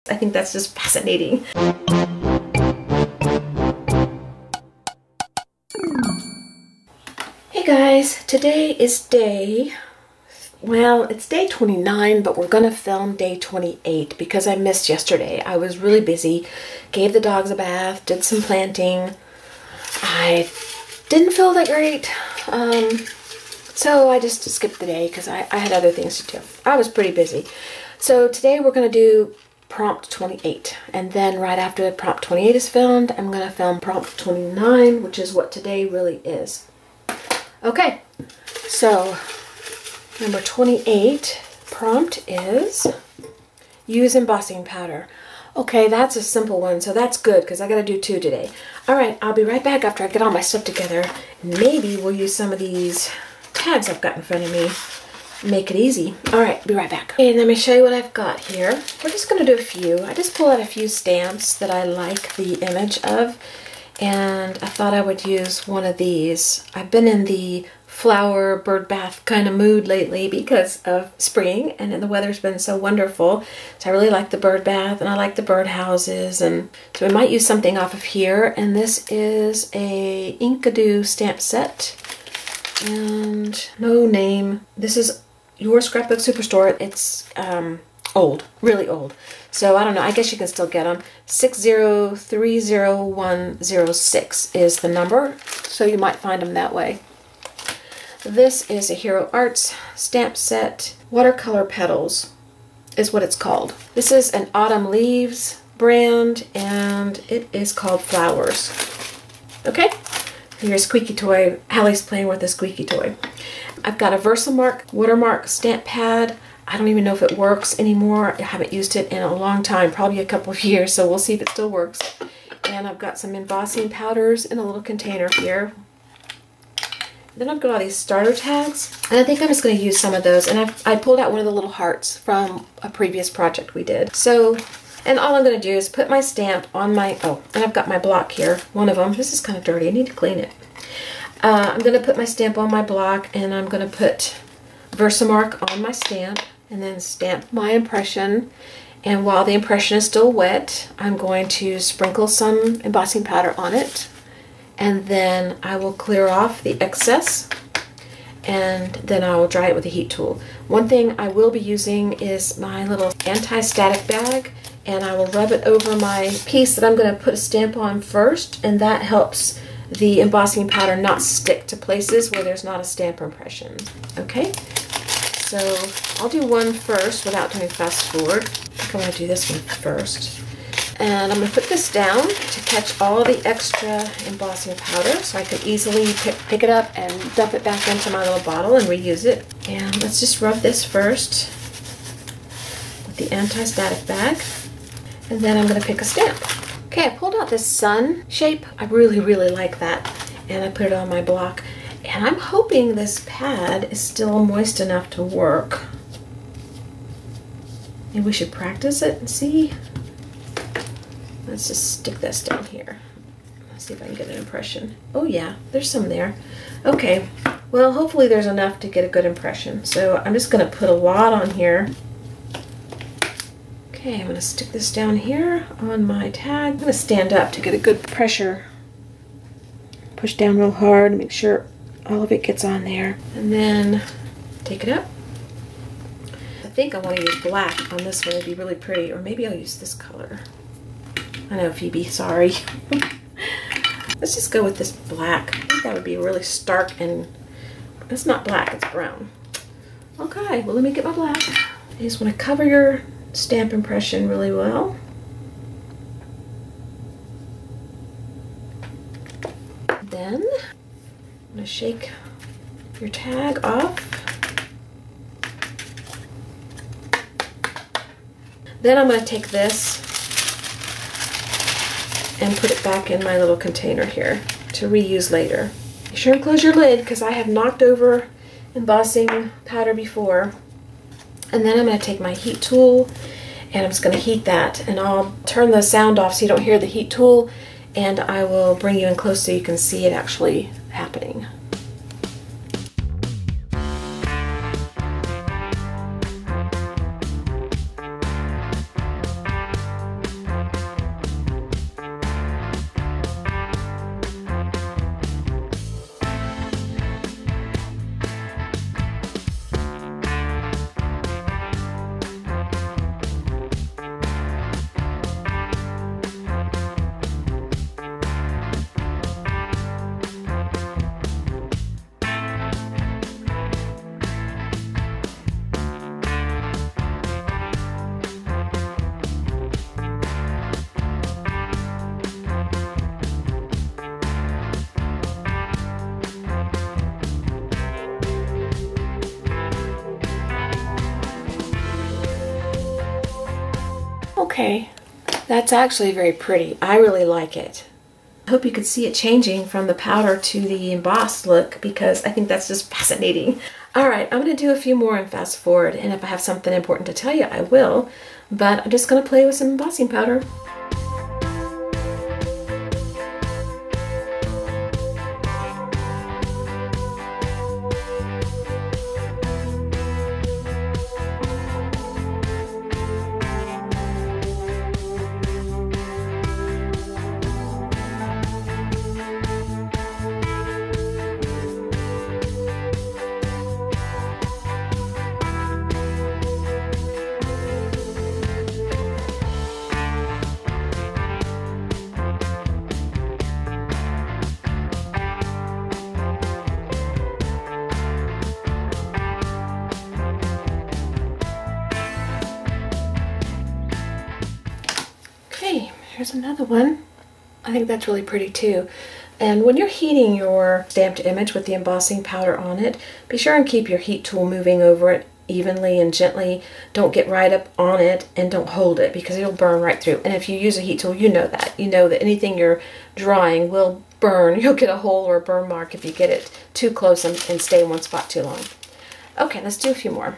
I think that's just fascinating. Hey guys, today is it's day 29, but we're gonna film day 28 because I missed yesterday. I was really busy, gave the dogs a bath, did some planting. I didn't feel that great, so I just skipped the day because I had other things to do. I was pretty busy. So today we're gonna do prompt 28, and then right after prompt 28 is filmed, I'm gonna film prompt 29, which is what today really is. Okay, so number 28 prompt is use embossing powder. Okay, that's a simple one, so that's good because I gotta do 2 today. All right, I'll be right back after I get all my stuff together. Maybe we'll use some of these tags I've got in front of me. Make it easy. All right, be right back. Okay, let me show you what I've got here. We're just gonna do a few. I just pulled out a few stamps that I like the image of, and I thought I would use one of these. I've been in the flower bird bath kind of mood lately because of spring, and the weather's been so wonderful. So I really like the bird bath, and I like the bird houses, and so we might use something off of here. And this is a Inkadoo stamp set, and no name. This is Your Scrapbook Superstore. It's old, really old. So I don't know, I guess you can still get them. 6030106 is the number, so you might find them that way. This is a Hero Arts stamp set. Watercolor Petals is what it's called. This is an Autumn Leaves brand, and it is called Flowers. Okay, here's Squeaky Toy. Allie's playing with a squeaky toy. I've got a Versamark watermark stamp pad. I don't even know if it works anymore. I haven't used it in a long time, probably a couple of years, so we'll see if it still works. And I've got some embossing powders in a little container here. Then I've got all these starter tags, and I think I'm just going to use some of those. And I pulled out one of the little hearts from a previous project we did. So, and all I'm going to do is put my stamp on my, oh, and I've got my block here, one of them. This is kind of dirty, I need to clean it. I'm going to put my stamp on my block, and I'm going to put Versamark on my stamp, and then stamp my impression. And while the impression is still wet, I'm going to sprinkle some embossing powder on it, and then I will clear off the excess, and then I will dry it with a heat tool. One thing I will be using is my little anti-static bag, and I will rub it over my piece that I'm going to put a stamp on first, and that helps the embossing powder not stick to places where there's not a stamp impression. Okay, so I'll do one first without doing fast forward. I think I'm going to do this one first. And I'm going to put this down to catch all the extra embossing powder, so I can easily pick it up and dump it back into my little bottle and reuse it. And let's just rub this first with the anti-static bag, and then I'm going to pick a stamp. Okay, I pulled out this sun shape. I really, really like that, and I put it on my block. And I'm hoping this pad is still moist enough to work. Maybe we should practice it and see. Let's just stick this down here. Let's see if I can get an impression. Oh yeah, there's some there. Okay, well hopefully there's enough to get a good impression. So I'm just gonna put a lot on here. Okay, I'm gonna stick this down here on my tag. I'm gonna stand up to get a good pressure. Push down real hard, make sure all of it gets on there. And then take it up. I think I want to use black on this one. It'd be really pretty. Or maybe I'll use this color. I know, Phoebe, sorry. Let's just go with this black. I think that would be really stark, and it's not black, it's brown. Okay, well let me get my black. You just want to cover your stamp impression really well. Then I'm going to shake your tag off. Then I'm going to take this and put it back in my little container here to reuse later. Be sure and close your lid because I have knocked over embossing powder before. And then I'm going to take my heat tool and I'm just going to heat that, and I'll turn the sound off so you don't hear the heat tool, and I will bring you in close so you can see it actually happening. Okay, that's actually very pretty. I really like it. I hope you could see it changing from the powder to the embossed look, because I think that's just fascinating. Alright, I'm going to do a few more and fast forward, and if I have something important to tell you, I will. But I'm just going to play with some embossing powder. Okay, here's another one. I think that's really pretty too. And when you're heating your stamped image with the embossing powder on it, be sure and keep your heat tool moving over it evenly and gently. Don't get right up on it, and don't hold it, because it'll burn right through. And if you use a heat tool, you know that. You know that anything you're drawing will burn. You'll get a hole or a burn mark if you get it too close and stay in one spot too long. Okay, let's do a few more.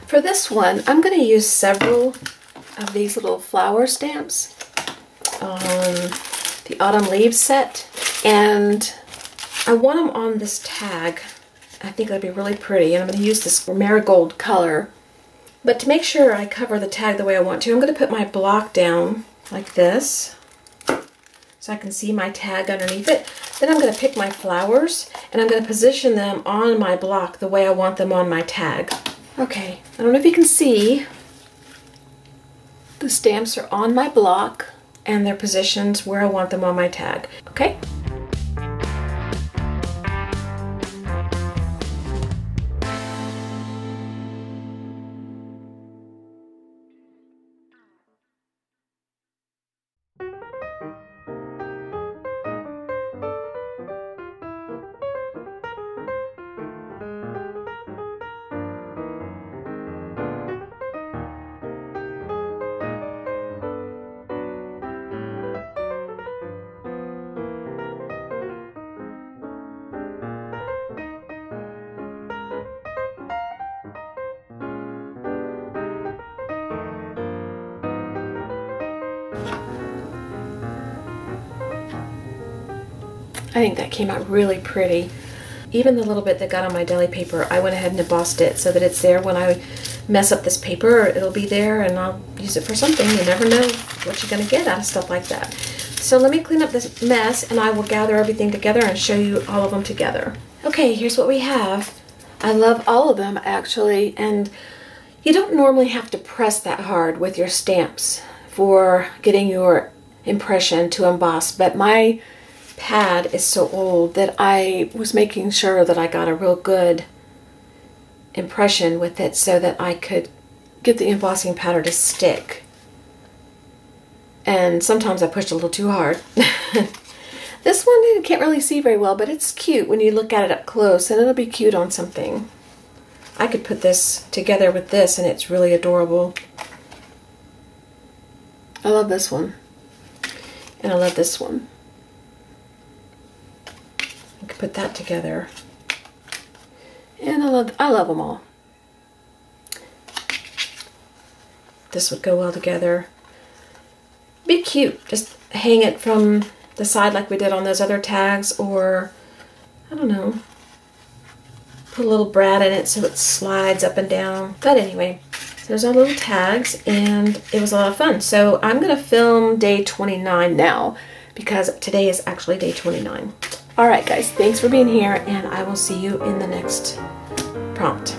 For this one, I'm going to use several of these little flower stamps on the autumn leaves set, and I want them on this tag. I think that'd be really pretty, and I'm going to use this marigold color. But to make sure I cover the tag the way I want to, I'm going to put my block down like this so I can see my tag underneath it. Then I'm going to pick my flowers, and I'm going to position them on my block the way I want them on my tag. Okay, I don't know if you can see, the stamps are on my block and they're positioned where I want them on my tag. Okay? I think that came out really pretty. Even the little bit that got on my deli paper, I went ahead and embossed it so that it's there when I mess up this paper. It'll be there and I'll use it for something. You never know what you're going to get out of stuff like that. So let me clean up this mess and I will gather everything together and show you all of them together. Okay, here's what we have. I love all of them actually, and you don't normally have to press that hard with your stamps for getting your impression to emboss, but my pad is so old that I was making sure that I got a real good impression with it so that I could get the embossing powder to stick. And sometimes I pushed a little too hard. This one you can't really see very well, but it's cute when you look at it up close, and it'll be cute on something. I could put this together with this and it's really adorable. I love this one. And I love this one. I could put that together. And I love them all. This would go well together. Be cute. Just hang it from the side like we did on those other tags, or I don't know, put a little brad in it so it slides up and down. But anyway, there's our little tags, and it was a lot of fun. So I'm going to film day 29 now, because today is actually day 29. Alright guys, thanks for being here, and I will see you in the next prompt.